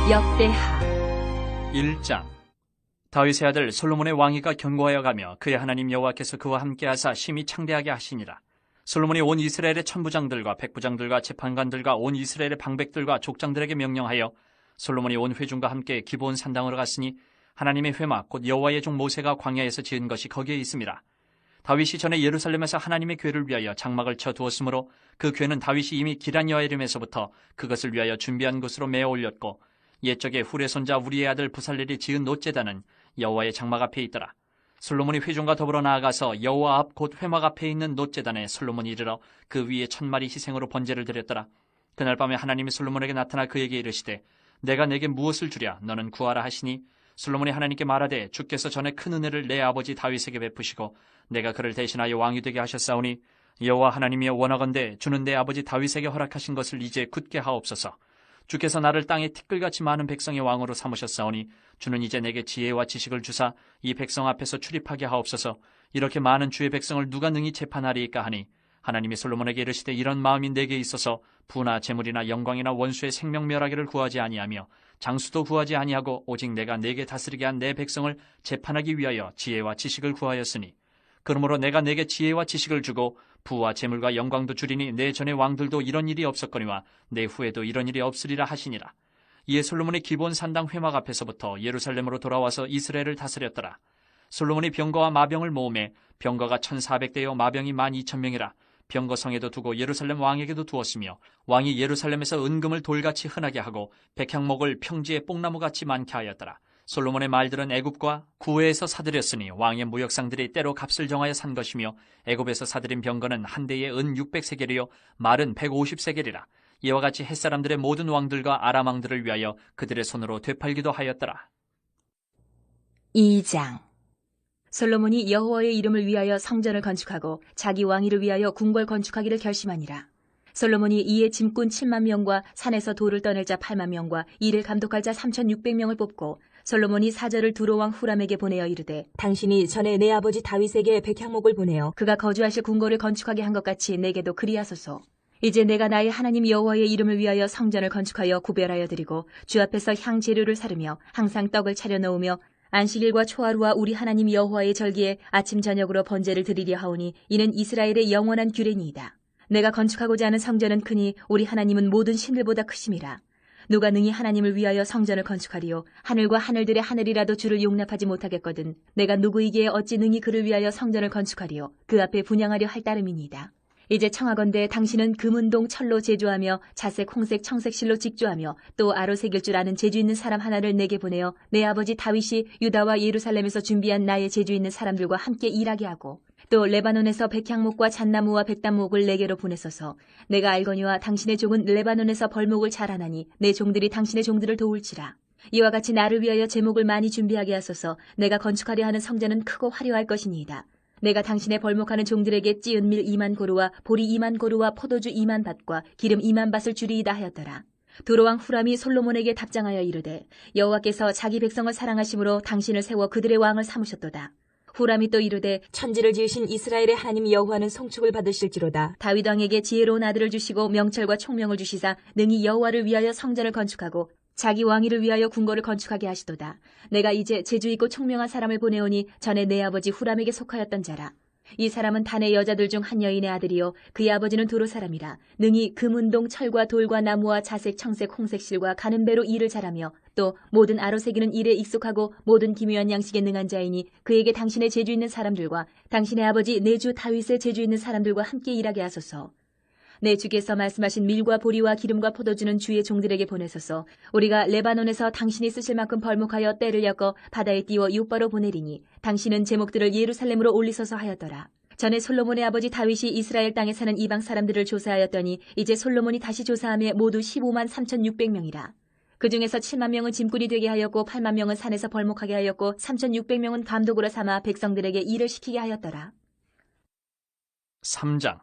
역대하 1장. 다윗의 아들 솔로몬의 왕위가 견고하여 가며 그의 하나님 여호와께서 그와 함께하사 심히 창대하게 하시니라. 솔로몬이 온 이스라엘의 천부장들과 백부장들과 재판관들과 온 이스라엘의 방백들과 족장들에게 명령하여 솔로몬이 온 회중과 함께 기브온 산당으로 갔으니 하나님의 회막 곧 여호와의 종 모세가 광야에서 지은 것이 거기에 있음이라. 다윗이 전에 예루살렘에서 하나님의 궤를 위하여 장막을 쳐 두었으므로 그 궤는 다윗이 이미 기럇여아림에서부터 그것을 위하여 준비한 곳으로 메어 올렸고 옛적에 훌의 손자 우리의 아들 부살렐이 지은 놋제단은 여호와의 장막 앞에 있더라. 솔로몬이 회중과 더불어 나아가서 여호와 앞 곧 회막 앞에 있는 놋제단에 솔로몬이 이르러 그 위에 1000마리 희생으로 번제를 드렸더라. 그날 밤에 하나님이 솔로몬에게 나타나 그에게 이르시되 내가 내게 무엇을 주랴 너는 구하라 하시니 솔로몬이 하나님께 말하되 주께서 전에 큰 은혜를 내 아버지 다윗에게 베푸시고 내가 그를 대신하여 왕이 되게 하셨사오니 여호와 하나님이여 원하건대 주는 내 아버지 다윗에게 허락하신 것을 이제 굳게 하옵소서. 주께서 나를 땅에 티끌같이 많은 백성의 왕으로 삼으셨사오니 주는 이제 내게 지혜와 지식을 주사 이 백성 앞에서 출입하게 하옵소서. 이렇게 많은 주의 백성을 누가 능히 재판하리이까 하니 하나님이 솔로몬에게 이르시되 이런 마음이 내게 있어서 부나 재물이나 영광이나 원수의 생명 멸하기를 구하지 아니하며 장수도 구하지 아니하고 오직 내가 내게 다스리게 한 내 백성을 재판하기 위하여 지혜와 지식을 구하였으니 그러므로 내가 내게 지혜와 지식을 주고 부와 재물과 영광도 주리니 내 전의 왕들도 이런 일이 없었거니와 내 후에도 이런 일이 없으리라 하시니라. 이에 솔로몬이 기브온 산당 회막 앞에서부터 예루살렘으로 돌아와서 이스라엘을 다스렸더라. 솔로몬이 병거와 마병을 모으매 병거가 1400대요 마병이 12000명이라. 병거 성에도 두고 예루살렘 왕에게도 두었으며 왕이 예루살렘에서 은금을 돌같이 흔하게 하고 백향목을 평지에 뽕나무같이 많게 하였더라. 솔로몬의 말들은 애굽과 구외에서 사들였으니 왕의 무역상들이 때로 값을 정하여 산 것이며 애굽에서 사들인 병거는 한 대에 은 600세겔이요 말은 150세겔이라. 이와 같이 햇사람들의 모든 왕들과 아람 왕들을 위하여 그들의 손으로 되팔기도 하였더라. 2장. 솔로몬이 여호와의 이름을 위하여 성전을 건축하고 자기 왕위를 위하여 궁궐 건축하기를 결심하니라. 솔로몬이 이에 짐꾼 7만 명과 산에서 돌을 떠낼 자 8만 명과 이를 감독할 자 3600명을 뽑고 솔로몬이 사절을 두로왕 후람에게 보내어 이르되 당신이 전에 내 아버지 다윗에게 백향목을 보내어 그가 거주하실 궁궐을 건축하게 한 것 같이 내게도 그리하소서. 이제 내가 나의 하나님 여호와의 이름을 위하여 성전을 건축하여 구별하여 드리고 주 앞에서 향 재료를 사르며 항상 떡을 차려 놓으며 안식일과 초하루와 우리 하나님 여호와의 절기에 아침 저녁으로 번제를 드리려 하오니 이는 이스라엘의 영원한 규례니이다. 내가 건축하고자 하는 성전은 크니 우리 하나님은 모든 신들보다 크심이라. 누가 능히 하나님을 위하여 성전을 건축하리요 하늘과 하늘들의 하늘이라도 주를 용납하지 못하겠거든 내가 누구이기에 어찌 능히 그를 위하여 성전을 건축하리요 그 앞에 분향하려 할 따름이니이다. 이제 청하건대 당신은 금은동 철로 제조하며 자색 홍색 청색 실로 직조하며 또 아로 새길 줄 아는 재주 있는 사람 하나를 내게 보내어 내 아버지 다윗이 유다와 예루살렘에서 준비한 나의 재주 있는 사람들과 함께 일하게 하고 또 레바논에서 백향목과 잣나무와 백단목을 내게로 보내소서. 내가 알거니와 당신의 종은 레바논에서 벌목을 잘하나니 내 종들이 당신의 종들을 도울지라. 이와 같이 나를 위하여 제목을 많이 준비하게 하소서. 내가 건축하려 하는 성전은 크고 화려할 것이니이다. 내가 당신의 벌목하는 종들에게 찌은 밀 2만 고루와 보리 2만 고루와 포도주 2만 밭과 기름 2만 밭을 주리이다 하였더라. 두로왕 후람이 솔로몬에게 답장하여 이르되 여호와께서 자기 백성을 사랑하심으로 당신을 세워 그들의 왕을 삼으셨도다. 후람이 또 이르되 천지를 지으신 이스라엘의 하나님 여호와는 송축을 받으실지로다. 다윗 왕에게 지혜로운 아들을 주시고 명철과 총명을 주시사 능히 여호와를 위하여 성전을 건축하고 자기 왕위를 위하여 궁궐을 건축하게 하시도다. 내가 이제 재주있고 총명한 사람을 보내오니 전에 내 아버지 후람에게 속하였던 자라. 이 사람은 단의 여자들 중 한 여인의 아들이요 그의 아버지는 두로 사람이라. 능히 금운동 철과 돌과 나무와 자색 청색 홍색 실과 가는 배로 일을 잘하며 또 모든 아로새기는 일에 익숙하고 모든 기묘한 양식에 능한 자이니 그에게 당신의 재주 있는 사람들과 당신의 아버지 내 주 다윗의 재주 있는 사람들과 함께 일하게 하소서. 내 주께서 말씀하신 밀과 보리와 기름과 포도주는 주의 종들에게 보내소서. 우리가 레바논에서 당신이 쓰실 만큼 벌목하여 떼를 엮어 바다에 띄워 요바로 보내리니 당신은 제목들을 예루살렘으로 올리소서 하였더라. 전에 솔로몬의 아버지 다윗이 이스라엘 땅에 사는 이방 사람들을 조사하였더니 이제 솔로몬이 다시 조사하며 모두 15만 3600명이라. 그 중에서 7만 명은 짐꾼이 되게 하였고 8만 명은 산에서 벌목하게 하였고 3600명은 감독으로 삼아 백성들에게 일을 시키게 하였더라. 3장.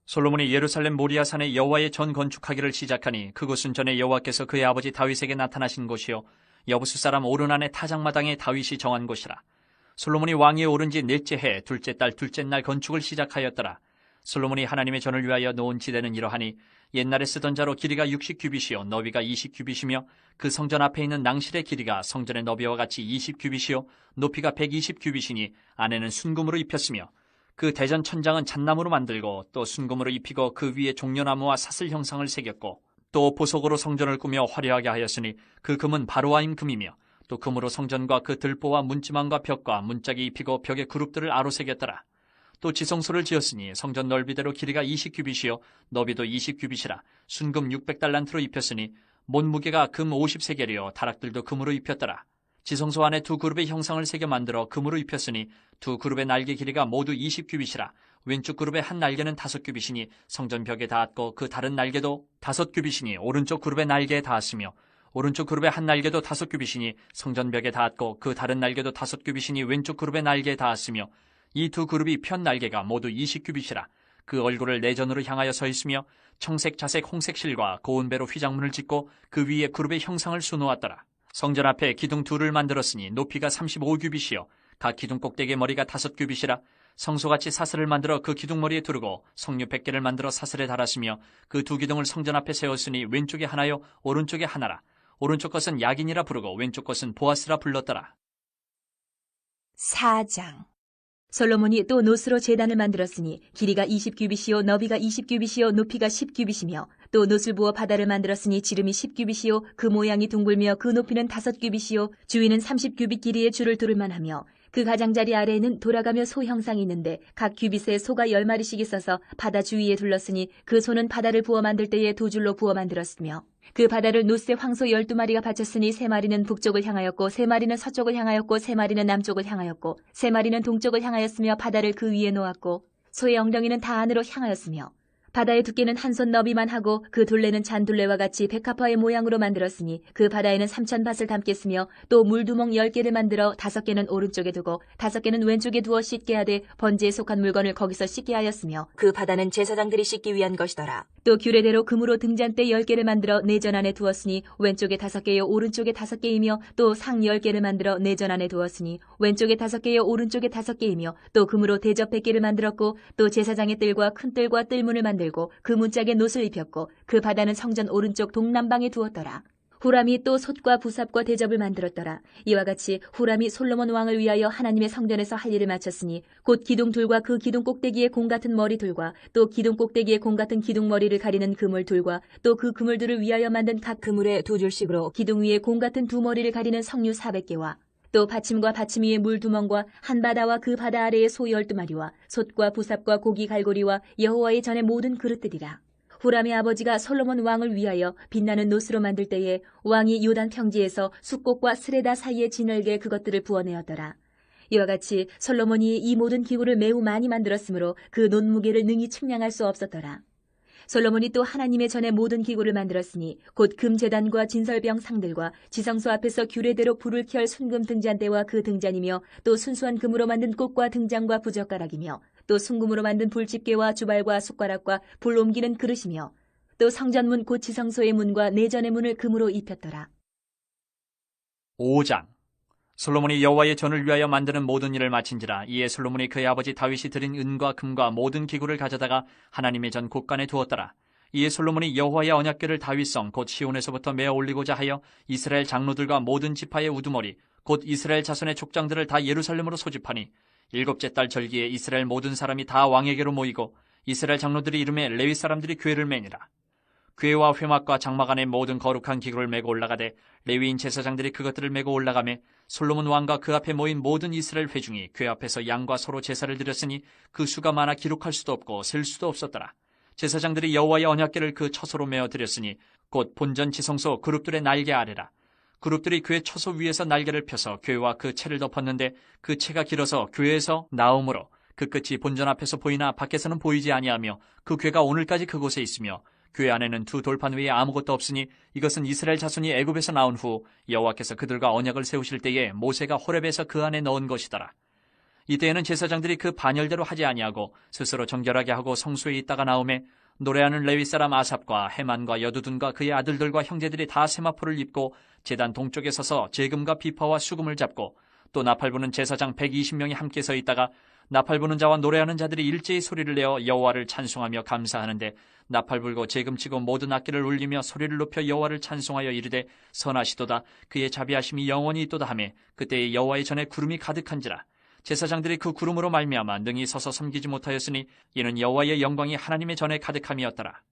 솔로몬이 예루살렘 모리아산에 여호와의 전 건축하기를 시작하니 그곳은 전에 여호와께서 그의 아버지 다윗에게 나타나신 곳이요 여부수 사람 오르난의 타작마당에 다윗이 정한 곳이라. 솔로몬이 왕위에 오른 지 넷째 해 둘째 달 둘째 날 건축을 시작하였더라. 솔로몬이 하나님의 전을 위하여 놓은 지대는 이러하니 옛날에 쓰던 자로 길이가 60규빗이요 너비가 20규빗이며 그 성전 앞에 있는 낭실의 길이가 성전의 너비와 같이 20규빗이요 높이가 120규빗이니 안에는 순금으로 입혔으며 그 대전 천장은 잣나무로 만들고 또 순금으로 입히고 그 위에 종려나무와 사슬 형상을 새겼고 또 보석으로 성전을 꾸며 화려하게 하였으니 그 금은 바로아임 금이며 또 금으로 성전과 그 들보와 문지망과 벽과 문짝이 입히고 벽에 그룹들을 아로 새겼더라. 또 지성소를 지었으니 성전 넓이대로 길이가 20규빗이요 너비도 20규빗이라 순금 600달란트로 입혔으니 못무게가 금 50세겔이요 다락들도 금으로 입혔더라. 지성소 안에 두 그룹의 형상을 새겨 만들어 금으로 입혔으니 두 그룹의 날개 길이가 모두 20규빗이라 왼쪽 그룹의 한 날개는 5규빗이니 성전 벽에 닿았고 그 다른 날개도 5규빗이니 오른쪽 그룹의 날개에 닿았으며 오른쪽 그룹의 한 날개도 5규빗이니 성전 벽에 닿았고 그 다른 날개도 5규빗이니 왼쪽 그룹의 날개에 닿았으며 이 두 그룹이 편 날개가 모두 20규빗이라 그 얼굴을 내전으로 향하여 서 있으며 청색, 자색, 홍색 실과 고운 배로 휘장문을 짓고 그 위에 그룹의 형상을 수놓았더라. 성전 앞에 기둥 둘을 만들었으니 높이가 35규빗이요 각 기둥 꼭대기의 머리가 5규빗이라 성소같이 사슬을 만들어 그 기둥머리에 두르고 석류 100개를 만들어 사슬에 달았으며 그 두 기둥을 성전 앞에 세웠으니 왼쪽에 하나요 오른쪽에 하나라. 오른쪽 것은 야긴이라 부르고 왼쪽 것은 보아스라 불렀더라. 4장. 솔로몬이 또 노스로 제단을 만들었으니 길이가 20규빗이요 너비가 20규빗이요 높이가 10규빗이며 또 노슬 부어 바다를 만들었으니 지름이 10규빗이요 그 모양이 둥글며 그 높이는 5규빗이요 주위는 30규빗 길이의 줄을 두를만 하며 그 가장자리 아래에는 돌아가며 소 형상이 있는데 각 규빗에 소가 10마리씩 있어서 바다 주위에 둘렀으니 그 소는 바다를 부어 만들 때에 두 줄로 부어 만들었으며 그 바다를 노스에 황소 12마리가 바쳤으니 3마리는 북쪽을 향하였고 3마리는 서쪽을 향하였고 3마리는 남쪽을 향하였고 3마리는 동쪽을 향하였으며 바다를 그 위에 놓았고 소의 엉덩이는 다 안으로 향하였으며 바다의 두께는 한 손 너비만 하고 그 둘레는 잔둘레와 같이 백합화의 모양으로 만들었으니 그 바다에는 3,000밭을 담겠으며 또 물두멍 10개를 만들어 5개는 오른쪽에 두고 5개는 왼쪽에 두어 씻게 하되 번제에 속한 물건을 거기서 씻게 하였으며 그 바다는 제사장들이 씻기 위한 것이더라. 또 규례대로 금으로 등잔대 10개를 만들어 내전 안에 두었으니 왼쪽에 5개요 오른쪽에 5개이며 또 상 10개를 만들어 내전 안에 두었으니 왼쪽에 5개요 오른쪽에 5개이며 또 금으로 대접 100개를 만들었고 또 제사장의 뜰과 큰 뜰과 뜰문을 만들고 그 문짝에 놋을 입혔고 그 바다는 성전 오른쪽 동남방에 두었더라. 후람이 또 솥과 부삽과 대접을 만들었더라. 이와 같이 후람이 솔로몬 왕을 위하여 하나님의 성전에서 할 일을 마쳤으니 곧 기둥 둘과 그 기둥 꼭대기의 공 같은 머리 둘과 또 기둥 꼭대기의 공 같은 기둥 머리를 가리는 그물 둘과 또 그 그물들을 위하여 만든 각 그물에 두 줄씩으로 기둥 위에 공 같은 두 머리를 가리는 석류 400개와 또 받침과 받침 위에 물두멍과 한 바다와 그 바다 아래의 소 12마리와 솥과 부삽과 고기 갈고리와 여호와의 전의 모든 그릇들이라. 후람의 아버지가 솔로몬 왕을 위하여 빛나는 노스로 만들 때에 왕이 요단 평지에서 숫꽃과 스레다 사이에 진흙에 그것들을 부어내었더라. 이와 같이 솔로몬이 이 모든 기구를 매우 많이 만들었으므로 그 논무게를 능히 측량할 수 없었더라. 솔로몬이 또 하나님의 전에 모든 기구를 만들었으니 곧 금제단과 진설병 상들과 지성소 앞에서 규례대로 불을 켤 순금 등잔대와 그 등잔이며 또 순수한 금으로 만든 꽃과 등잔과 부젓가락이며 또 순금으로 만든 불집게와 주발과 숟가락과 불 옮기는 그릇이며 또 성전문 곧 지성소의 문과 내전의 문을 금으로 입혔더라. 5장. 솔로몬이 여호와의 전을 위하여 만드는 모든 일을 마친지라. 이에 솔로몬이 그의 아버지 다윗이 드린 은과 금과 모든 기구를 가져다가 하나님의 전 곳간에 두었더라. 이에 솔로몬이 여호와의 언약궤를 다윗성 곧 시온에서부터 메어 올리고자 하여 이스라엘 장로들과 모든 지파의 우두머리 곧 이스라엘 자손의 족장들을 다 예루살렘으로 소집하니 7째 달 절기에 이스라엘 모든 사람이 다 왕에게로 모이고 이스라엘 장로들이 이름에 레위 사람들이 궤를 매니라. 궤와 회막과 장막 안에 모든 거룩한 기구를 메고 올라가되 레위인 제사장들이 그것들을 메고 올라가매 솔로몬 왕과 그 앞에 모인 모든 이스라엘 회중이 궤 앞에서 양과 소로 제사를 드렸으니 그 수가 많아 기록할 수도 없고 셀 수도 없었더라. 제사장들이 여호와의 언약궤를 그 처소로 메어 드렸으니 곧 본전 지성소 그룹들의 날개 아래라. 그룹들이 궤 처소 위에서 날개를 펴서 궤와 그 채를 덮었는데 그 채가 길어서 궤에서 나옴으로 그 끝이 본전 앞에서 보이나 밖에서는 보이지 아니하며 그 궤가 오늘까지 그곳에 있으며 궤 안에는 두 돌판 외에 아무것도 없으니 이것은 이스라엘 자손이 애굽에서 나온 후 여호와께서 그들과 언약을 세우실 때에 모세가 호렙에서 그 안에 넣은 것이더라. 이때에는 제사장들이 그 반열대로 하지 아니하고 스스로 정결하게 하고 성소에 있다가 나오매 노래하는 레위 사람 아삽과 헤만과 여두둔과 그의 아들들과 형제들이 다 세마포를 입고 제단 동쪽에 서서 제금과 비파와 수금을 잡고 또 나팔 부는 제사장 120명이 함께 서 있다가 나팔 부는 자와 노래하는 자들이 일제히 소리를 내어 여호와를 찬송하며 감사하는데 나팔 불고 재금치고 모든 악기를 울리며 소리를 높여 여호와를 찬송하여 이르되 선하시도다 그의 자비하심이 영원히 있도다 하매 그때에 여호와의 전에 구름이 가득한지라 제사장들이 그 구름으로 말미암아 능히 서서 섬기지 못하였으니 이는 여호와의 영광이 하나님의 전에 가득함이었더라.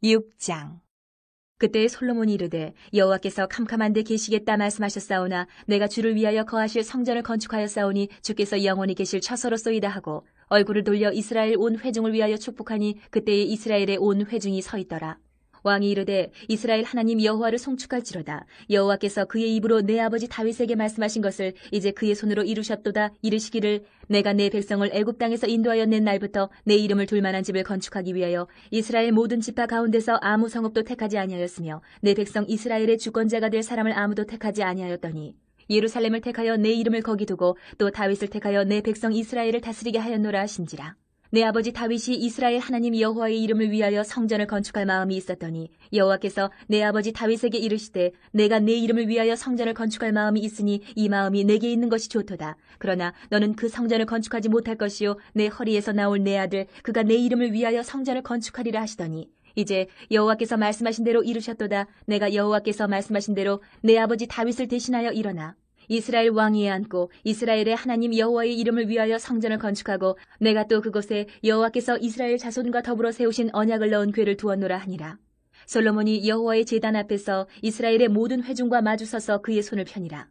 6장. 그때 솔로몬이 이르되 여호와께서 캄캄한 데 계시겠다 말씀하셨사오나 내가 주를 위하여 거하실 성전을 건축하였사오니 주께서 영원히 계실 처소로소이다 하고 얼굴을 돌려 이스라엘 온 회중을 위하여 축복하니 그때에 이스라엘의 온 회중이 서 있더라. 왕이 이르되 이스라엘 하나님 여호와를 송축할지로다. 여호와께서 그의 입으로 내 아버지 다윗에게 말씀하신 것을 이제 그의 손으로 이루셨도다. 이르시기를 내가 내 백성을 애굽 땅에서 인도하여 낸 날부터 내 이름을 둘 만한 집을 건축하기 위하여 이스라엘 모든 지파 가운데서 아무 성읍도 택하지 아니하였으며 내 백성 이스라엘의 주권자가 될 사람을 아무도 택하지 아니하였더니 예루살렘을 택하여 내 이름을 거기 두고 또 다윗을 택하여 내 백성 이스라엘을 다스리게 하였노라 하신지라. 내 아버지 다윗이 이스라엘 하나님 여호와의 이름을 위하여 성전을 건축할 마음이 있었더니 여호와께서 내 아버지 다윗에게 이르시되 내가 내 이름을 위하여 성전을 건축할 마음이 있으니 이 마음이 내게 있는 것이 좋도다. 그러나 너는 그 성전을 건축하지 못할 것이요 내 허리에서 나올 내 아들 그가 내 이름을 위하여 성전을 건축하리라 하시더니 이제 여호와께서 말씀하신 대로 이루셨도다. 내가 여호와께서 말씀하신 대로 내 아버지 다윗을 대신하여 일어나 이스라엘 왕위에 앉고 이스라엘의 하나님 여호와의 이름을 위하여 성전을 건축하고 내가 또 그곳에 여호와께서 이스라엘 자손과 더불어 세우신 언약을 넣은 궤를 두었노라 하니라. 솔로몬이 여호와의 제단 앞에서 이스라엘의 모든 회중과 마주서서 그의 손을 펴니라.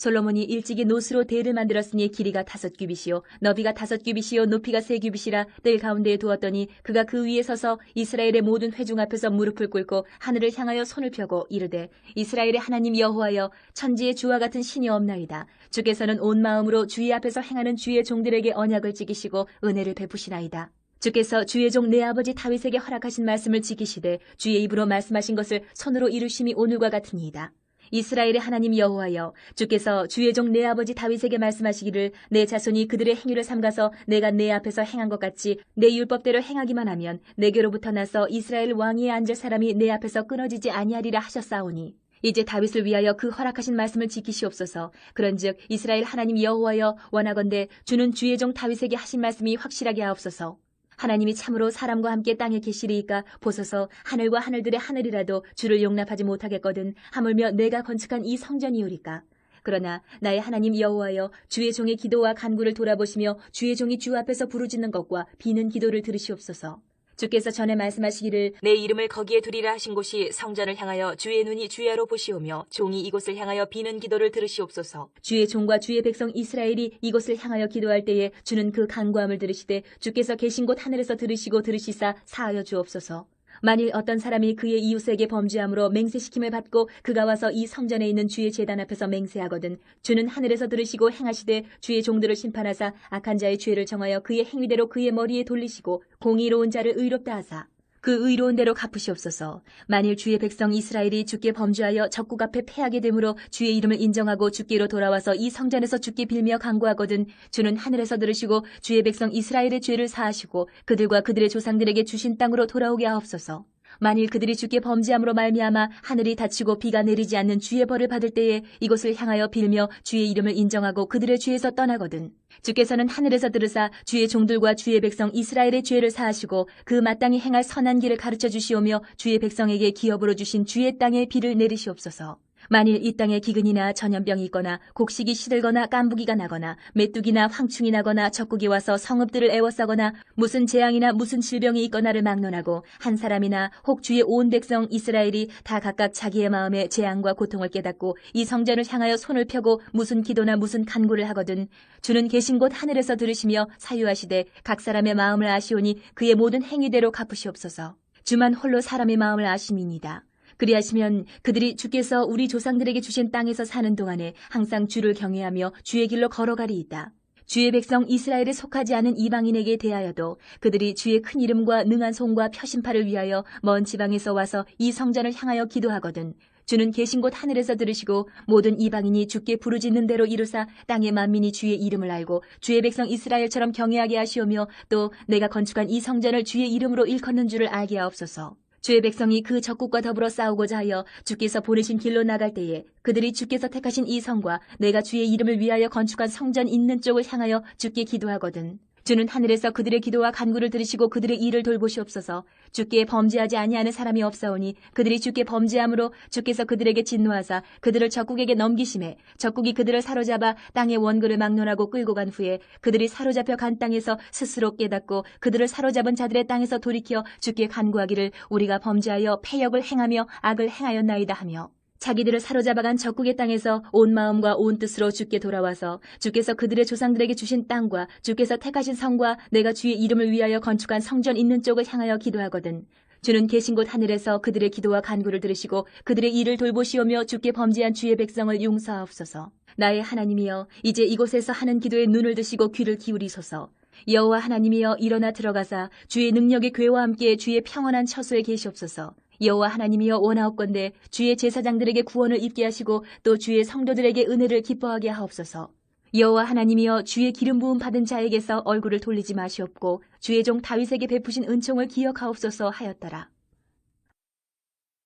솔로몬이 일찍이 노스로 대를 만들었으니 길이가 5규빗이요 너비가 5규빗이요 높이가 3규빗이라 뜰 가운데에 두었더니 그가 그 위에 서서 이스라엘의 모든 회중 앞에서 무릎을 꿇고 하늘을 향하여 손을 펴고 이르되 이스라엘의 하나님 여호와여 천지의 주와 같은 신이 없나이다. 주께서는 온 마음으로 주의 앞에서 행하는 주의 종들에게 언약을 지키시고 은혜를 베푸시나이다. 주께서 주의 종 내 아버지 다윗에게 허락하신 말씀을 지키시되 주의 입으로 말씀하신 것을 손으로 이루심이 오늘과 같으니이다. 이스라엘의 하나님 여호와여 주께서 주의 종 내 아버지 다윗에게 말씀하시기를 내 자손이 그들의 행위를 삼가서 내가 내 앞에서 행한 것 같이 내 율법대로 행하기만 하면 내게로부터 나서 이스라엘 왕위에 앉을 사람이 내 앞에서 끊어지지 아니하리라 하셨사오니 이제 다윗을 위하여 그 허락하신 말씀을 지키시옵소서. 그런즉 이스라엘 하나님 여호와여 원하건대 주는 주의 종 다윗에게 하신 말씀이 확실하게 하옵소서. 하나님이 참으로 사람과 함께 땅에 계시리이까 보소서 하늘과 하늘들의 하늘이라도 주를 용납하지 못하겠거든 하물며 내가 건축한 이 성전이오리까. 그러나 나의 하나님 여호와여 주의 종의 기도와 간구를 돌아보시며 주의 종이 주 앞에서 부르짖는 것과 비는 기도를 들으시옵소서. 주께서 전에 말씀하시기를 내 이름을 거기에 두리라 하신 곳이 성전을 향하여 주의 눈이 주야로 보시오며 종이 이곳을 향하여 비는 기도를 들으시옵소서. 주의 종과 주의 백성 이스라엘이 이곳을 향하여 기도할 때에 주는 그 간구함을 들으시되 주께서 계신 곳 하늘에서 들으시고 들으시사 사하여 주옵소서. 만일 어떤 사람이 그의 이웃에게 범죄함으로 맹세시킴을 받고 그가 와서 이 성전에 있는 주의 제단 앞에서 맹세하거든 주는 하늘에서 들으시고 행하시되 주의 종들을 심판하사 악한 자의 죄를 정하여 그의 행위대로 그의 머리에 돌리시고 공의로운 자를 의롭다 하사 그 의로운 대로 갚으시옵소서. 만일 주의 백성 이스라엘이 주께 범죄하여 적국 앞에 패하게 되므로 주의 이름을 인정하고 주께로 돌아와서 이 성전에서 주께 빌며 간구하거든 주는 하늘에서 들으시고 주의 백성 이스라엘의 죄를 사하시고 그들과 그들의 조상들에게 주신 땅으로 돌아오게 하옵소서. 만일 그들이 주께 범죄함으로 말미암아 하늘이 닫히고 비가 내리지 않는 주의 벌을 받을 때에 이곳을 향하여 빌며 주의 이름을 인정하고 그들의 죄에서 떠나거든 주께서는 하늘에서 들으사 주의 종들과 주의 백성 이스라엘의 죄를 사하시고 그 마땅히 행할 선한 길을 가르쳐 주시오며 주의 백성에게 기업으로 주신 주의 땅에 비를 내리시옵소서. 만일 이 땅에 기근이나 전염병이 있거나 곡식이 시들거나 깐부기가 나거나 메뚜기나 황충이 나거나 적국이 와서 성읍들을 애워싸거나 무슨 재앙이나 무슨 질병이 있거나를 막론하고 한 사람이나 혹 주의 온 백성 이스라엘이 다 각각 자기의 마음에 재앙과 고통을 깨닫고 이 성전을 향하여 손을 펴고 무슨 기도나 무슨 간구를 하거든 주는 계신 곳 하늘에서 들으시며 사유하시되 각 사람의 마음을 아시오니 그의 모든 행위대로 갚으시옵소서. 주만 홀로 사람의 마음을 아심이니이다. 그리하시면 그들이 주께서 우리 조상들에게 주신 땅에서 사는 동안에 항상 주를 경외하며 주의 길로 걸어가리이다. 주의 백성 이스라엘에 속하지 않은 이방인에게 대하여도 그들이 주의 큰 이름과 능한 손과 표심팔을 위하여 먼 지방에서 와서 이 성전을 향하여 기도하거든 주는 계신 곳 하늘에서 들으시고 모든 이방인이 주께 부르짖는 대로 이루사 땅의 만민이 주의 이름을 알고 주의 백성 이스라엘처럼 경외하게 하시오며 또 내가 건축한 이 성전을 주의 이름으로 일컫는 줄을 알게 하옵소서. 주의 백성이 그 적국과 더불어 싸우고자 하여 주께서 보내신 길로 나갈 때에 그들이 주께서 택하신 이 성과 내가 주의 이름을 위하여 건축한 성전 있는 쪽을 향하여 주께 기도하거든. 주는 하늘에서 그들의 기도와 간구를 들으시고 그들의 일을 돌보시옵소서. 주께 범죄하지 아니하는 사람이 없사오니 그들이 주께 범죄함으로 주께서 그들에게 진노하사 그들을 적국에게 넘기심에 적국이 그들을 사로잡아 땅의 원그를 막론하고 끌고 간 후에 그들이 사로잡혀 간 땅에서 스스로 깨닫고 그들을 사로잡은 자들의 땅에서 돌이켜 주께 간구하기를 우리가 범죄하여 패역을 행하며 악을 행하였나이다 하며 자기들을 사로잡아간 적국의 땅에서 온 마음과 온 뜻으로 주께 돌아와서 주께서 그들의 조상들에게 주신 땅과 주께서 택하신 성과 내가 주의 이름을 위하여 건축한 성전 있는 쪽을 향하여 기도하거든. 주는 계신 곳 하늘에서 그들의 기도와 간구를 들으시고 그들의 일을 돌보시오며 주께 범죄한 주의 백성을 용서하옵소서. 나의 하나님이여 이제 이곳에서 하는 기도에 눈을 드시고 귀를 기울이소서. 여호와 하나님이여 일어나 들어가사 주의 능력의 궤와 함께 주의 평안한 처소에 계시옵소서. 여호와 하나님이여 원하옵건대 주의 제사장들에게 구원을 입게 하시고 또 주의 성도들에게 은혜를 기뻐하게 하옵소서. 여호와 하나님이여 주의 기름 부음 받은 자에게서 얼굴을 돌리지 마시옵고 주의 종 다윗에게 베푸신 은총을 기억하옵소서 하였더라.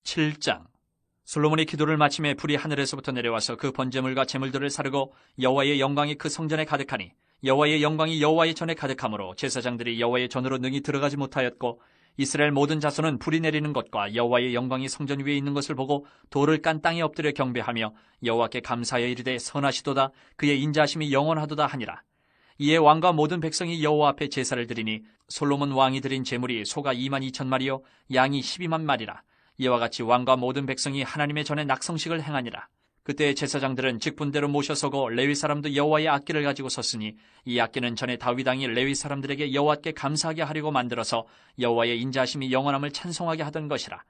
7장. 솔로몬이 기도를 마침에 불이 하늘에서부터 내려와서 그 번제물과 제물들을 사르고 여호와의 영광이 그 성전에 가득하니 여호와의 영광이 여호와의 전에 가득하므로 제사장들이 여호와의 전으로 능히 들어가지 못하였고 이스라엘 모든 자손은 불이 내리는 것과 여호와의 영광이 성전 위에 있는 것을 보고 돌을 깐 땅에 엎드려 경배하며 여호와께 감사하여 이르되 선하시도다 그의 인자하심이 영원하도다 하니라. 이에 왕과 모든 백성이 여호와 앞에 제사를 드리니 솔로몬 왕이 드린 제물이 소가 22,000마리요 양이 12만 마리라. 이와 같이 왕과 모든 백성이 하나님의 전에 낙성식을 행하니라. 그때 제사장들은 직분대로 모셔서고 레위 사람도 여호와의 악기를 가지고 섰으니 이 악기는 전에 다윗 왕이 레위 사람들에게 여호와께 감사하게 하려고 만들어서 여호와의 인자하심이 영원함을 찬송하게 하던 것이라.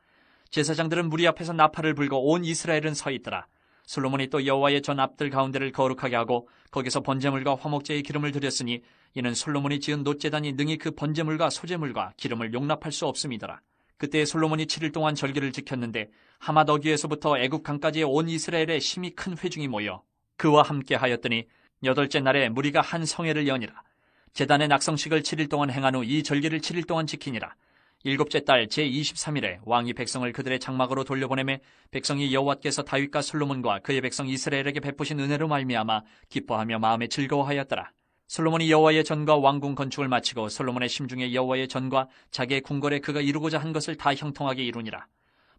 제사장들은 무리 앞에서 나팔을 불고 온 이스라엘은 서 있더라. 솔로몬이 또 여호와의 전 앞들 가운데를 거룩하게 하고 거기서 번제물과 화목제의 기름을 드렸으니 이는 솔로몬이 지은 놋제단이 능히 그 번제물과 소제물과 기름을 용납할 수 없음이더라. 그때 솔로몬이 7일 동안 절기를 지켰는데 하맛 어귀에서부터 애굽 강까지의 온 이스라엘에 심히 큰 회중이 모여 그와 함께 하였더니 8째 날에 무리가 한 성회를 여니라. 제단의 낙성식을 7일 동안 행한 후 이 절기를 7일 동안 지키니라. 7째 달 제23일에 왕이 백성을 그들의 장막으로 돌려보내매 백성이 여호와께서 다윗과 솔로몬과 그의 백성 이스라엘에게 베푸신 은혜로 말미암아 기뻐하며 마음에 즐거워하였더라. 솔로몬이 여호와의 전과 왕궁 건축을 마치고 솔로몬의 심중에 여호와의 전과 자기의 궁궐에 그가 이루고자 한 것을 다 형통하게 이루니라.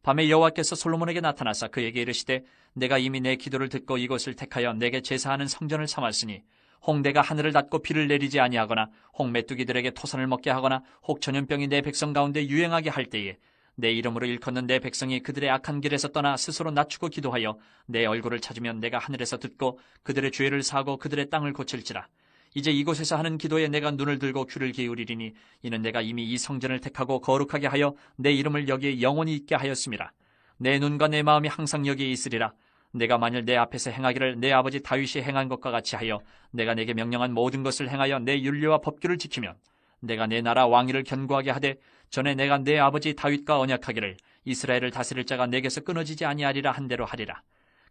밤에 여호와께서 솔로몬에게 나타나사 그에게 이르시되 내가 이미 내 기도를 듣고 이곳을 택하여 내게 제사하는 성전을 삼았으니 혹 내가 하늘을 닫고 비를 내리지 아니하거나 혹 메뚜기들에게 토산을 먹게 하거나 혹 전염병이 내 백성 가운데 유행하게 할 때에 내 이름으로 일컫는 내 백성이 그들의 악한 길에서 떠나 스스로 낮추고 기도하여 내 얼굴을 찾으면 내가 하늘에서 듣고 그들의 죄를 사하고 그들의 땅을 고칠지라. 이제 이곳에서 하는 기도에 내가 눈을 들고 귀를 기울이리니 이는 내가 이미 이 성전을 택하고 거룩하게 하여 내 이름을 여기에 영원히 있게 하였음이라. 내 눈과 내 마음이 항상 여기에 있으리라. 내가 만일 내 앞에서 행하기를 내 아버지 다윗이 행한 것과 같이 하여 내가 내게 명령한 모든 것을 행하여 내 율례와 법규를 지키면 내가 내 나라 왕위를 견고하게 하되 전에 내가 내 아버지 다윗과 언약하기를 이스라엘을 다스릴 자가 내게서 끊어지지 아니하리라 한 대로 하리라.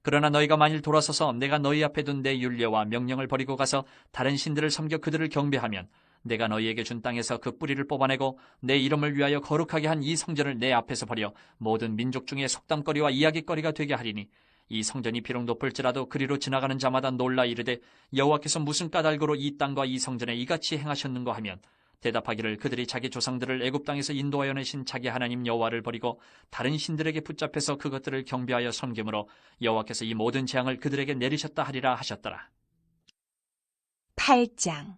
그러나 너희가 만일 돌아서서 내가 너희 앞에 둔 내 율례와 명령을 버리고 가서 다른 신들을 섬겨 그들을 경배하면 내가 너희에게 준 땅에서 그 뿌리를 뽑아내고 내 이름을 위하여 거룩하게 한 이 성전을 내 앞에서 버려 모든 민족 중에 속담거리와 이야기거리가 되게 하리니 이 성전이 비록 높을지라도 그리로 지나가는 자마다 놀라 이르되 여호와께서 무슨 까닭으로 이 땅과 이 성전에 이같이 행하셨는가 하면 대답하기를 그들이 자기 조상들을 애굽 땅에서 인도하여 내신 자기 하나님 여호와를 버리고 다른 신들에게 붙잡혀서 그것들을 경배하여 섬김으로 여호와께서 이 모든 재앙을 그들에게 내리셨다 하리라 하셨더라. 8장.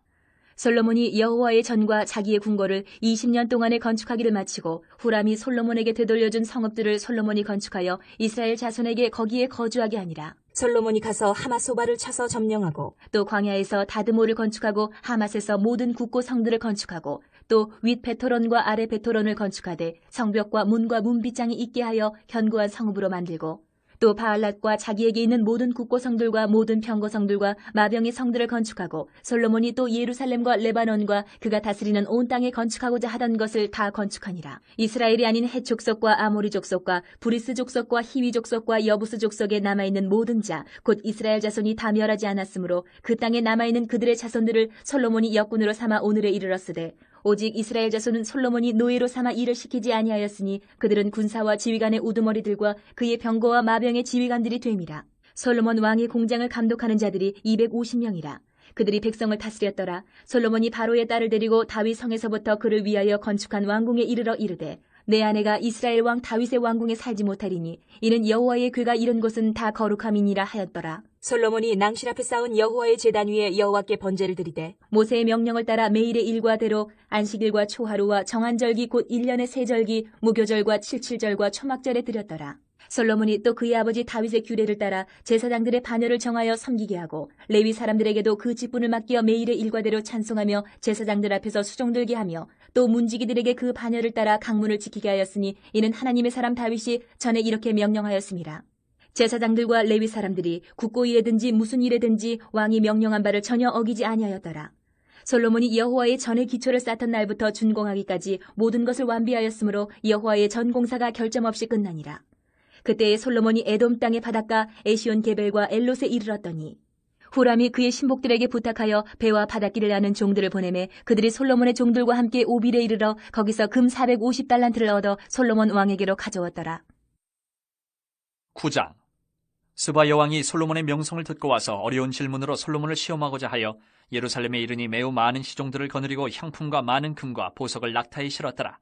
솔로몬이 여호와의 전과 자기의 궁궐을 20년 동안에 건축하기를 마치고 후람이 솔로몬에게 되돌려준 성읍들을 솔로몬이 건축하여 이스라엘 자손에게 거기에 거주하게 하니라. 솔로몬이 가서 하맛소바를 쳐서 점령하고 또 광야에서 다드모를 건축하고 하맛에서 모든 국고 성들을 건축하고 또 윗 베토론과 아래 베토론을 건축하되 성벽과 문과 문빗장이 있게 하여 견고한 성읍으로 만들고 또 바알랏과 자기에게 있는 모든 국고성들과 모든 평거성들과 마병의 성들을 건축하고 솔로몬이 또 예루살렘과 레바논과 그가 다스리는 온 땅에 건축하고자 하던 것을 다 건축하니라. 이스라엘이 아닌 헷 족속과 아모리 족속과 브리스 족속과 히위 족속과 여부스 족속에 남아있는 모든 자 곧 이스라엘 자손이 다 멸하지 않았으므로 그 땅에 남아있는 그들의 자손들을 솔로몬이 역군으로 삼아 오늘에 이르렀으되 오직 이스라엘 자손은 솔로몬이 노예로 삼아 일을 시키지 아니하였으니 그들은 군사와 지휘관의 우두머리들과 그의 병거와 마병의 지휘관들이 됨이라. 솔로몬 왕의 공장을 감독하는 자들이 250명이라. 그들이 백성을 다스렸더라. 솔로몬이 바로의 딸을 데리고 다윗 성에서부터 그를 위하여 건축한 왕궁에 이르러 이르되 내 아내가 이스라엘 왕 다윗의 왕궁에 살지 못하리니 이는 여호와의 궤가 이른 곳은 다 거룩함이니라 하였더라. 솔로몬이 낭실 앞에 쌓은 여호와의 제단 위에 여호와께 번제를 드리되 모세의 명령을 따라 매일의 일과대로 안식일과 초하루와 정한 절기 곧 1년의 세 절기 무교절과 칠칠절과 초막절에 드렸더라. 솔로몬이 또 그의 아버지 다윗의 규례를 따라 제사장들의 반열을 정하여 섬기게 하고 레위 사람들에게도 그 직분을 맡겨 매일의 일과대로 찬송하며 제사장들 앞에서 수종 들게 하며 또 문지기들에게 그 반열을 따라 강문을 지키게 하였으니 이는 하나님의 사람 다윗이 전에 이렇게 명령하였습니다. 제사장들과 레위 사람들이 국고일에든지 무슨 일에든지 왕이 명령한 바를 전혀 어기지 아니하였더라. 솔로몬이 여호와의 전의 기초를 쌓던 날부터 준공하기까지 모든 것을 완비하였으므로 여호와의 전 공사가 결점 없이 끝나니라. 그때에 솔로몬이 에돔 땅의 바닷가 에시온 게벨과 엘롯에 이르렀더니 후람이 그의 신복들에게 부탁하여 배와 바닷길을 아는 종들을 보내매 그들이 솔로몬의 종들과 함께 오빌에 이르러 거기서 금 450달란트를 얻어 솔로몬 왕에게로 가져왔더라. 9장. 스바 여왕이 솔로몬의 명성을 듣고 와서 어려운 질문으로 솔로몬을 시험하고자 하여 예루살렘에 이르니 매우 많은 시종들을 거느리고 향품과 많은 금과 보석을 낙타에 실었더라.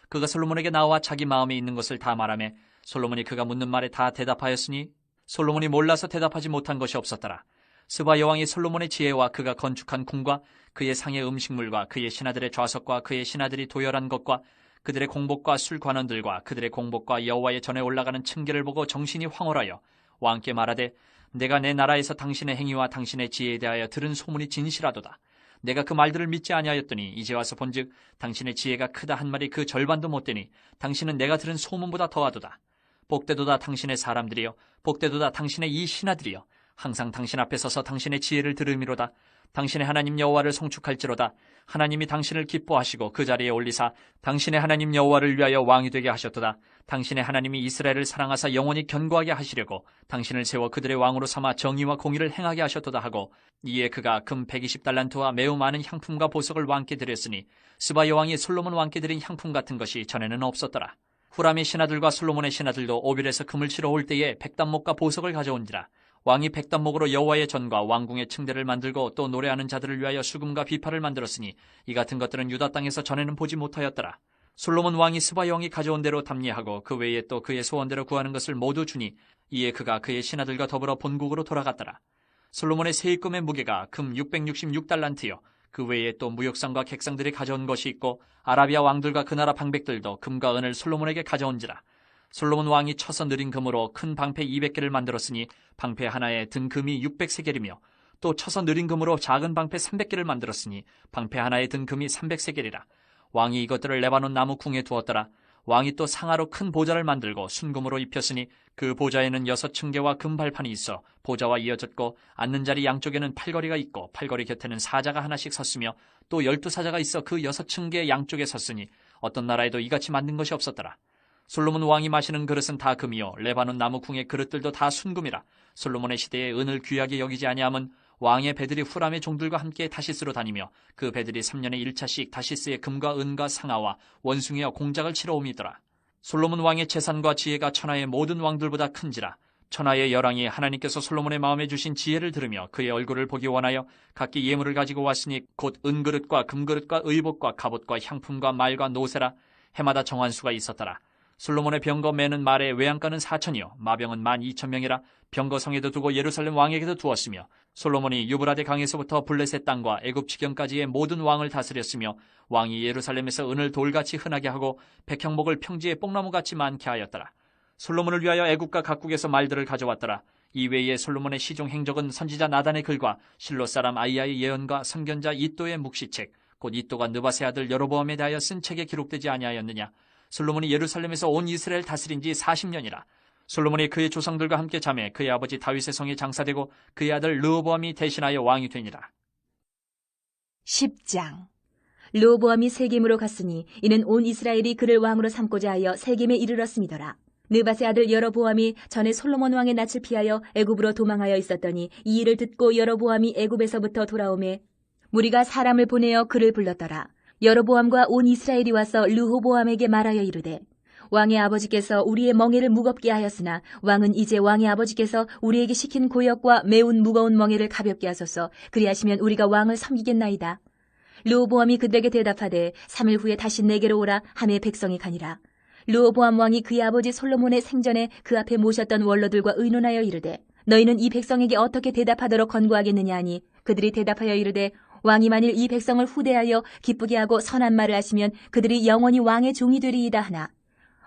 그가 솔로몬에게 나와 자기 마음에 있는 것을 다 말하며 솔로몬이 그가 묻는 말에 다 대답하였으니 솔로몬이 몰라서 대답하지 못한 것이 없었더라. 스바 여왕이 솔로몬의 지혜와 그가 건축한 궁과 그의 상의 음식물과 그의 신하들의 좌석과 그의 신하들이 도열한 것과 그들의 공복과 술 관원들과 그들의 공복과 여호와의 전에 올라가는 층계를 보고 정신이 황홀하여 왕께 말하되 내가 내 나라에서 당신의 행위와 당신의 지혜에 대하여 들은 소문이 진실하도다. 내가 그 말들을 믿지 아니하였더니 이제 와서 본즉 당신의 지혜가 크다 한 말이 그 절반도 못 되니 당신은 내가 들은 소문보다 더하도다. 복되도다 당신의 사람들이여 복되도다 당신의 이 신하들이여 항상 당신 앞에 서서 당신의 지혜를 들음이로다. 당신의 하나님 여호와를 송축할지로다. 하나님이 당신을 기뻐하시고 그 자리에 올리사 당신의 하나님 여호와를 위하여 왕이 되게 하셨도다. 당신의 하나님이 이스라엘을 사랑하사 영원히 견고하게 하시려고 당신을 세워 그들의 왕으로 삼아 정의와 공의를 행하게 하셨도다 하고 이에 그가 금 120달란트와 매우 많은 향품과 보석을 왕께 드렸으니 스바 여왕이 솔로몬 왕께 드린 향품 같은 것이 전에는 없었더라. 후람의 신하들과 솔로몬의 신하들도 오빌에서 금을 치러 올 때에 백단목과 보석을 가져온지라. 왕이 백단목으로 여호와의 전과 왕궁의 층대를 만들고 또 노래하는 자들을 위하여 수금과 비파를 만들었으니 이 같은 것들은 유다 땅에서 전에는 보지 못하였더라. 솔로몬 왕이 스바 여왕이 가져온 대로 답례하고 그 외에 또 그의 소원대로 구하는 것을 모두 주니 이에 그가 그의 신하들과 더불어 본국으로 돌아갔더라. 솔로몬의 세입금의 무게가 금 666달란트요. 그 외에 또 무역상과 객상들이 가져온 것이 있고 아라비아 왕들과 그 나라 방백들도 금과 은을 솔로몬에게 가져온지라. 솔로몬 왕이 쳐서 느린 금으로 큰 방패 200개를 만들었으니 방패 하나에 든 금이 600세겔이며 또 쳐서 느린 금으로 작은 방패 300개를 만들었으니 방패 하나에 든 금이 300세겔이라. 왕이 이것들을 레바논 나무 궁에 두었더라. 왕이 또 상하로 큰 보좌를 만들고 순금으로 입혔으니 그 보좌에는 6층계와 금발판이 있어 보좌와 이어졌고 앉는 자리 양쪽에는 팔걸이가 있고 팔걸이 곁에는 사자가 하나씩 섰으며 또 12사자가 있어 그 6층계 양쪽에 섰으니 어떤 나라에도 이같이 만든 것이 없었더라. 솔로몬 왕이 마시는 그릇은 다 금이요 레바논 나무 궁의 그릇들도 다 순금이라. 솔로몬의 시대에 은을 귀하게 여기지 아니함은 왕의 배들이 후람의 종들과 함께 다시스로 다니며 그 배들이 3년에 1차씩 다시스의 금과 은과 상아와 원숭이와 공작을 치러 옴이더라. 솔로몬 왕의 재산과 지혜가 천하의 모든 왕들보다 큰지라. 천하의 열왕이 하나님께서 솔로몬의 마음에 주신 지혜를 들으며 그의 얼굴을 보기 원하여 각기 예물을 가지고 왔으니 곧 은그릇과 금그릇과 의복과 갑옷과 향품과 말과 노새라. 해마다 정한 수가 있었더라. 솔로몬의 병거 매는 말의 외양간은 4천이요 마병은 12,000명이라. 병거 성에도 두고 예루살렘 왕에게도 두었으며 솔로몬이 유브라데 강에서부터 블레셋 땅과 애굽 지경까지의 모든 왕을 다스렸으며 왕이 예루살렘에서 은을 돌같이 흔하게 하고 백향목을 평지에 뽕나무같이 많게 하였더라. 솔로몬을 위하여 애국과 각국에서 말들을 가져왔더라. 이외에 솔로몬의 시종 행적은 선지자 나단의 글과 실로 사람 아이야의 예언과 선견자 이또의 묵시책 곧 이또가 느바세 아들 여로보암에 대하여 쓴 책에 기록되지 아니하였느냐. 솔로몬이 예루살렘에서 온 이스라엘 다스린 지 40년이라. 솔로몬이 그의 조상들과 함께 잠에 그의 아버지 다윗의 성에 장사되고 그의 아들 르호보암이 대신하여 왕이 되니라. 10장. 르호보암이 세겜으로 갔으니 이는 온 이스라엘이 그를 왕으로 삼고자 하여 세겜에 이르렀음이더라. 느밧의 아들 여로보암이 전에 솔로몬 왕의 낯을 피하여 애굽으로 도망하여 있었더니 이 일을 듣고 여로보암이 애굽에서부터 돌아오매 무리가 사람을 보내어 그를 불렀더라. 여로보암과 온 이스라엘이 와서 르호보암에게 말하여 이르되 왕의 아버지께서 우리의 멍에를 무겁게 하였으나 왕은 이제 왕의 아버지께서 우리에게 시킨 고역과 매운 무거운 멍에를 가볍게 하소서. 그리하시면 우리가 왕을 섬기겠나이다. 르호보암이 그들에게 대답하되 3일 후에 다시 내게로 오라 하매 백성이 가니라. 르호보암 왕이 그의 아버지 솔로몬의 생전에 그 앞에 모셨던 원로들과 의논하여 이르되 너희는 이 백성에게 어떻게 대답하도록 권고하겠느냐 하니 그들이 대답하여 이르되 왕이 만일 이 백성을 후대하여 기쁘게 하고 선한 말을 하시면 그들이 영원히 왕의 종이 되리이다 하나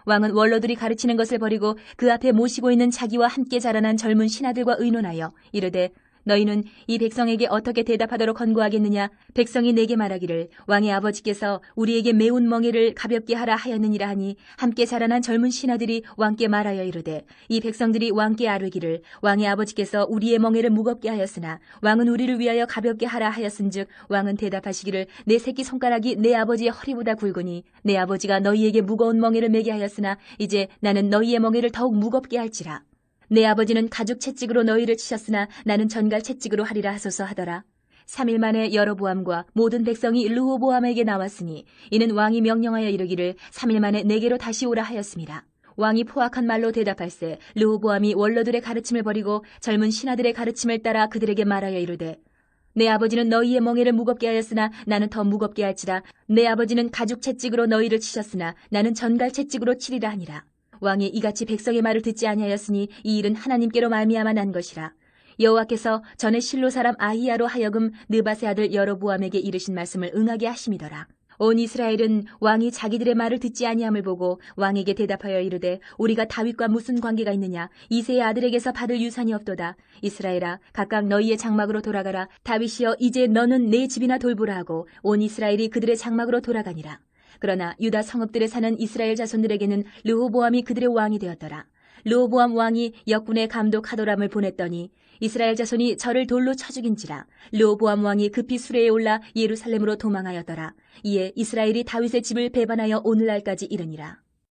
왕은 원로들이 가르치는 것을 버리고 그 앞에 모시고 있는 자기와 함께 자라난 젊은 신하들과 의논하여 이르되 너희는 이 백성에게 어떻게 대답하도록 권고하겠느냐. 백성이 내게 말하기를 왕의 아버지께서 우리에게 매운 멍에를 가볍게 하라 하였느니라 하니 함께 자라난 젊은 신하들이 왕께 말하여 이르되 이 백성들이 왕께 아뢰기를 왕의 아버지께서 우리의 멍에를 무겁게 하였으나 왕은 우리를 위하여 가볍게 하라 하였은즉 왕은 대답하시기를 내 새끼 손가락이 내 아버지의 허리보다 굵으니 내 아버지가 너희에게 무거운 멍에를 매게 하였으나 이제 나는 너희의 멍에를 더욱 무겁게 할지라. 내 아버지는 가죽 채찍으로 너희를 치셨으나 나는 전갈 채찍으로 하리라 하소서 하더라. 3일 만에 여로보암과 모든 백성이 르호보암에게 나왔으니 이는 왕이 명령하여 이르기를 3일 만에 내게로 다시 오라 하였습니다. 왕이 포악한 말로 대답할세 르호보암이 원로들의 가르침을 버리고 젊은 신하들의 가르침을 따라 그들에게 말하여 이르되 내 아버지는 너희의 멍에를 무겁게 하였으나 나는 더 무겁게 할지라. 내 아버지는 가죽 채찍으로 너희를 치셨으나 나는 전갈 채찍으로 치리라 하니라. 왕이 이같이 백성의 말을 듣지 아니하였으니 이 일은 하나님께로 말미암아 난 것이라. 여호와께서 전에 실로 사람 아히야로 하여금 느밧의 아들 여로보암에게 이르신 말씀을 응하게 하심이더라. 온 이스라엘은 왕이 자기들의 말을 듣지 아니함을 보고 왕에게 대답하여 이르되 우리가 다윗과 무슨 관계가 있느냐. 이새의 아들에게서 받을 유산이 없도다. 이스라엘아 각각 너희의 장막으로 돌아가라. 다윗이여 이제 너는 내 집이나 돌보라 하고 온 이스라엘이 그들의 장막으로 돌아가니라. 그러나 유다 성읍들에 사는 이스라엘 자손들에게는 르호보암이 그들의 왕이 되었더라. 르호보암 왕이 역군의 감독 하도람을 보냈더니 이스라엘 자손이 저를 돌로 쳐 죽인지라. 르호보암 왕이 급히 수레에 올라 예루살렘으로 도망하였더라. 이에 이스라엘이 다윗의 집을 배반하여 오늘날까지 이르니라.